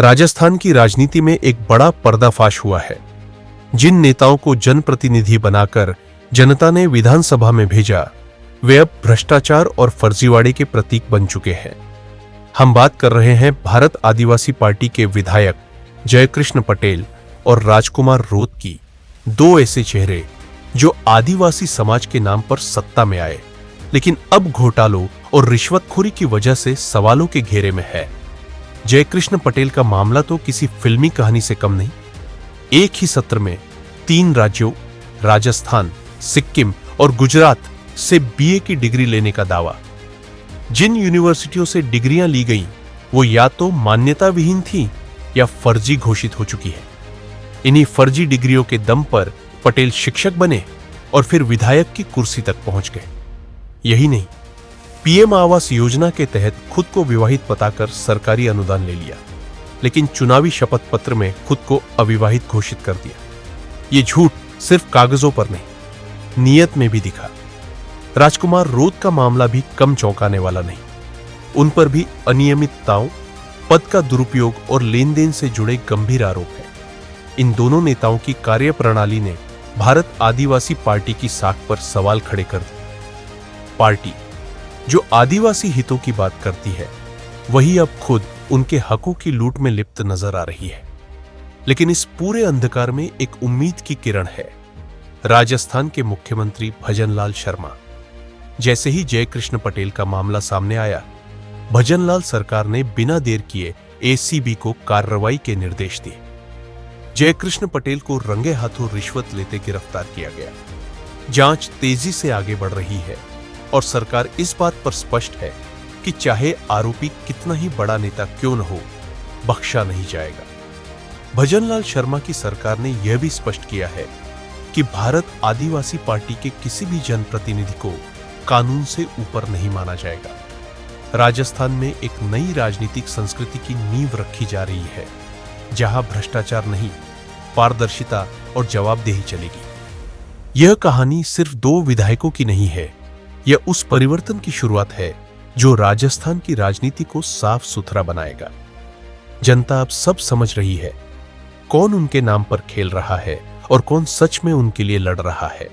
राजस्थान की राजनीति में एक बड़ा पर्दाफाश हुआ है। जिन नेताओं को जनप्रतिनिधि बनाकर जनता ने विधानसभा में भेजा, वे अब भ्रष्टाचार और फर्जीवाड़े के प्रतीक बन चुके हैं। हम बात कर रहे हैं भारत आदिवासी पार्टी के विधायक जयकृष्ण पटेल और राजकुमार रोत की। दो ऐसे चेहरे जो आदिवासी समाज के नाम पर सत्ता में आए, लेकिन अब घोटालों और रिश्वतखोरी की वजह से सवालों के घेरे में है। जयकृष्ण पटेल का मामला तो किसी फिल्मी कहानी से कम नहीं। एक ही सत्र में 3 राज्यों राजस्थान, सिक्किम और गुजरात से बीए की डिग्री लेने का दावा। जिन यूनिवर्सिटियों से डिग्रियां ली गईं, वो या तो मान्यता विहीन थी या फर्जी घोषित हो चुकी है। इन्हीं फर्जी डिग्रियों के दम पर पटेल शिक्षक बने और फिर विधायक की कुर्सी तक पहुंच गए। यही नहीं, पीएम आवास योजना के तहत खुद को विवाहित बताकर सरकारी अनुदान ले लिया, लेकिन चुनावी शपथ पत्र में खुद को अविवाहित घोषित कर दिया। ये झूठ सिर्फ कागजों पर नहीं, नीयत में भी दिखा। राजकुमार रोत का मामला भी कम चौंकाने वाला नहीं। उन पर भी अनियमितताओं, पद का दुरुपयोग और लेन देन से जुड़े गंभीर आरोप हैं। इन दोनों नेताओं की कार्यप्रणाली ने भारत आदिवासी पार्टी की साख पर सवाल खड़े कर दिए। पार्टी जो आदिवासी हितों की बात करती है, वही अब खुद उनके हकों की लूट में लिप्त नजर आ रही है। लेकिन इस पूरे अंधकार में एक उम्मीद की किरण है। राजस्थान के मुख्यमंत्री भजनलाल शर्मा। जैसे ही जयकृष्ण पटेल का मामला सामने आया, भजनलाल सरकार ने बिना देर किए एसीबी को कार्रवाई के निर्देश दिए। जयकृष्ण पटेल को रंगे हाथों रिश्वत लेते गिरफ्तार किया गया। जांच तेजी से आगे बढ़ रही है और सरकार इस बात पर स्पष्ट है कि चाहे आरोपी कितना ही बड़ा नेता क्यों न हो, बख्शा नहीं जाएगा। भजनलाल शर्मा की सरकार ने यह भी स्पष्ट किया है कि भारत आदिवासी पार्टी के किसी भी जनप्रतिनिधि को कानून से ऊपर नहीं माना जाएगा। राजस्थान में एक नई राजनीतिक संस्कृति की नींव रखी जा रही है, जहां भ्रष्टाचार नहीं, पारदर्शिता और जवाबदेही चलेगी। यह कहानी सिर्फ 2 विधायकों की नहीं है, यह उस परिवर्तन की शुरुआत है जो राजस्थान की राजनीति को साफ सुथरा बनाएगा। जनता अब सब समझ रही है कौन उनके नाम पर खेल रहा है और कौन सच में उनके लिए लड़ रहा है।